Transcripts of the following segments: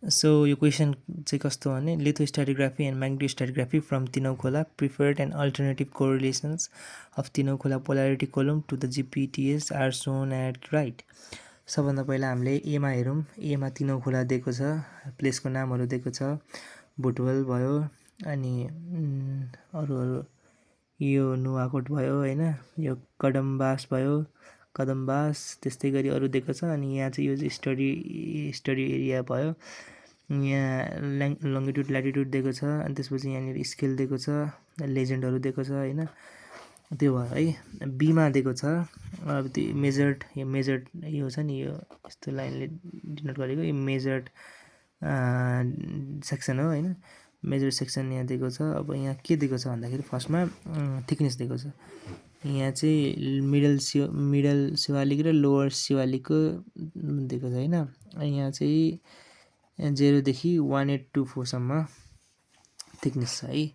So यो question चाहिँ कस्तो भने lithostratigraphy and magnetostratigraphy from Tinau Khola preferred and alternative correlations of Tinau Khola polarity column to the GPTS are shown at right. सबभन्दा पहिला हामीले एमा हेरौँ। एमा तिनौखोला दिएको छ, प्लेसको नामहरू दिएको छ, बुटवल भयो, अनि अरू यो नुवाकोट भयो होइन, यो कडम्बास भयो, कदम्बास, त्यस्तै गरी अरू दिएको छ। अनि यहाँ चाहिँ यो चाहिँ स्टडी एरिया भयो। यहाँ लङ्गिट्युड ल्याटिट्युड दिएको छ। अनि त्यसपछि यहाँनिर स्केल दिएको छ, लेजेन्डहरू दिएको छ होइन, त्यो भयो है। बीमा दिएको छ अब त्यो मेजर्ड यो छ नि, यो यस्तो लाइनले डिनोट गरेको यो मेजर्ड सेक्सन हो होइन, मेजर सेक्सन यहाँ दिएको छ। अब यहाँ के दिएको छ भन्दाखेरि फर्स्टमा थिकनेस दिएको छ। यहाँ चाहिँ मिडल शिवालिक र लोवर शिवालिकको दिएको छ होइन। यहाँ चाहिँ 0 देखि 1824 सम्म थिकनेस छ है।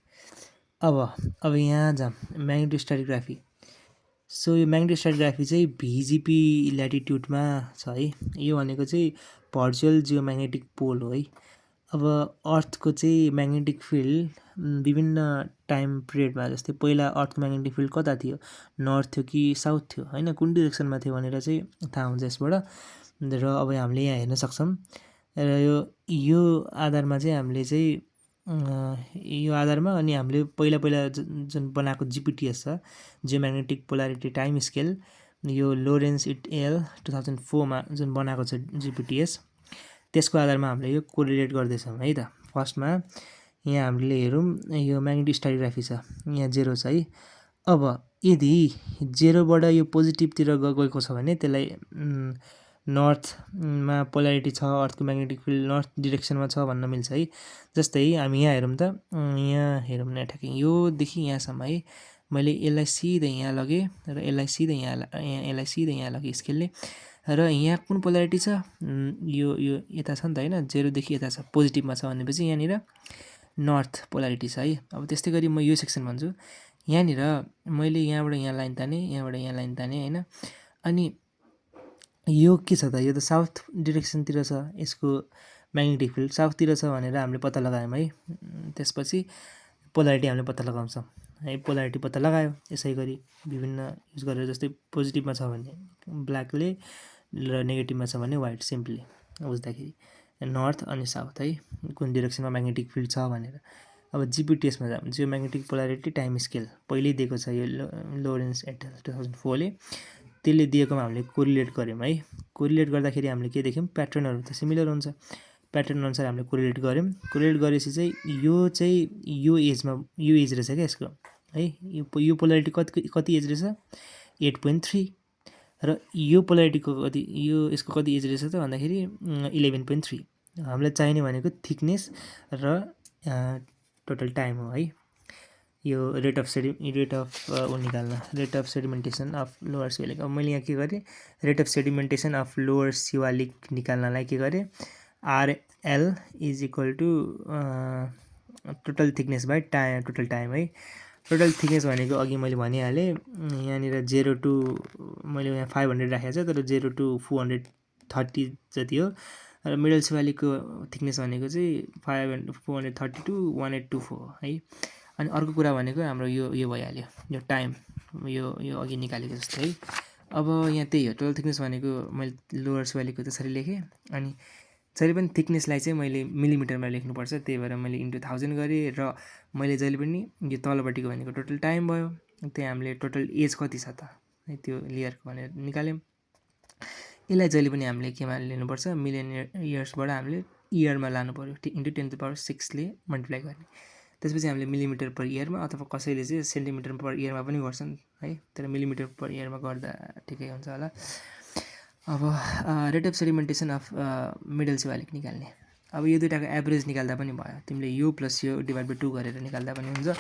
अब यहाँ जाऊँ म्याग्नेटोस्ट्याटिग्राफी। सो यो म्याग्नेटोस्ट्याटिग्राफी चाहिँ भिजिपी ल्याटिट्युडमा छ है। यो भनेको चाहिँ भर्चुअल जियोम्याग्नेटिक पोल हो है। अब अर्थको चाहिँ म्याग्नेटिक फिल्ड विभिन्न टाइम पिरियडमा, जस्तै पहिला अर्थको म्याग्नेटिक फिल्ड कता थियो, नर्थ थियो कि साउथ थियो होइन, कुन डिरेक्सनमा थियो भनेर चाहिँ थाहा हुन्छ यसबाट। र अब हामीले यहाँ हेर्न सक्छौँ। र यो आधारमा चाहिँ हामीले चाहिँ यो आधारमा अनि हामीले पहिला जुन बनाएको जिपिटिएस छ, जियोम्याग्नेटिक पोलारिटी टाइम स्केल, यो लोरेन्स इट एल 2004मा जुन बनाएको छ जिपिटिएस, त्यसको आधारमा हामीले यो कोरिलेट गर्दैछौँ है त। फर्स्टमा यहाँ हामीले हेरौँ, यो म्याग्नेटोस्ट्याटिग्राफी छ, यहाँ 0 छ है। अब यदि 0बाट यो पोजिटिभतिर गएको छ भने त्यसलाई नर्थमा पोलारिटी छ, अर्थको म्याग्नेटिक फिल्ड नर्थ डिरेक्सनमा छ भन्न मिल्छ है। जस्तै हामी यहाँ हेरौँ त, यहाँ हेरौँ न ठ्याक्कै योदेखि यहाँसम्म है, मैले यसलाई सिधै यहाँ लगेँ र यसलाई सिधै यहाँ लगेँ स्केलले। र यहाँ कुन पोलारिटी छ, यो यता छ नि त होइन, 0 देखि यता छ, पोजिटिभमा छ भनेपछि यहाँनिर नर्थ पोलारिटी छ है। अब त्यस्तै गरी म यो सेक्सन भन्छु, यहाँनिर मैले यहाँबाट यहाँ लाइन ताने, यहाँबाट यहाँ लाइन ताने होइन। अनि यो के छ त, यो त साउथ डिरेक्सनतिर छ, यसको म्याग्नेटिक फिल्ड साउथतिर छ भनेर हामीले पत्ता लगायौँ है। त्यसपछि पोलारिटी हामीले पत्ता लगाउँछौँ है। पोलारिटी पत्ता लगायो यसै गरी विभिन्न युज गरेर, जस्तै पोजिटिभमा छ भने ब्ल्याकले र नेगेटिभमा छ भने व्हाइट, सिम्पली बुझ्दाखेरि नर्थ अनि साउथ है, कुन डिरेक्सनमा म्याग्नेटिक फिल्ड छ भनेर। अब जिपिटिएसमा जाऊँ, Jio magnetic polarity time scale पहिल्यै दिएको छ, यो लोरेन्स एट 2004ले, त्यसले दिएकोमा हामीले कोरिलेट गऱ्यौँ है। कोरिलेट गर्दाखेरि हामीले के देख्यौँ, प्याटर्नहरू त सिमिलर हुन्छ, प्याटर्न अनुसार हामीले कोरिलेट गऱ्यौँ। कोरिलेट गरेपछि चाहिँ यो एज रहेछ क्या यसको है। यो पोलारिटी कति एज रहेछ, 8.3, र यो पोलारिटीको यसको कति एज रहेछ त भन्दाखेरि 11.3। हामीलाई चाहिने भनेको थिकनेस र टोटल टाइम हो है। यो रेट अफ निकाल्न, rate of sedimentation of lower Siwalik. अब मैले यहाँ के गरेँ, rate of sedimentation of lower Siwalik निकाल्नलाई के गरेँ, RL is equal to total thickness by total time है। टोटल थिकनेस भनेको अघि मैले भनिहालेँ, यहाँनिर 0 to मैले यहाँ 500 राखेको छ, तर 0 to 430 जति हो। र मिडल शिवालिकको थिकनेस भनेको चाहिँ 430 to 1824 है। अनि अर्को कुरा भनेको हाम्रो यो भइहाल्यो, यो टाइम, यो अघि निकालेको जस्तो है। अब यहाँ त्यही हो, टोटल थिकनेस भनेको मैले लोवर शिवालिकको त्यसरी लेखेँ। अनि जहिले पनि थिकनेसलाई चाहिँ मैले मिलिमिटरमा लेख्नुपर्छ, त्यही भएर मैले इन्टु 1000 गरेँ। र मैले जहिले पनि यो तलपट्टिको भनेको टोटल टाइम भयो, त्यही हामीले टोटल एज कति छ त है त्यो लेयरको भनेर निकाल्यौँ। यसलाई जहिले पनि हामीले केमा लिनुपर्छ, मिलियन इयर्सबाट हामीले इयरमा लानु पऱ्यो, इन्टु 10⁶ले मल्टिप्लाई गर्ने। त्यसपछि हामीले मिलिमिटर पर इयरमा, अथवा कसैले चाहिँ सेन्टिमिटर पर इयरमा पनि गर्छन् है, तर मिलिमिटर पर इयरमा गर्दा ठिकै हुन्छ होला। अब rate of sedimentation of middle Shivalik निकाल्ने। अब यो दुइटाको एभरेज निकाल्दा पनि भयो, तिमीले यो प्लस यो डिभाइड बाई 2 गरेर निकाल्दा पनि हुन्छ।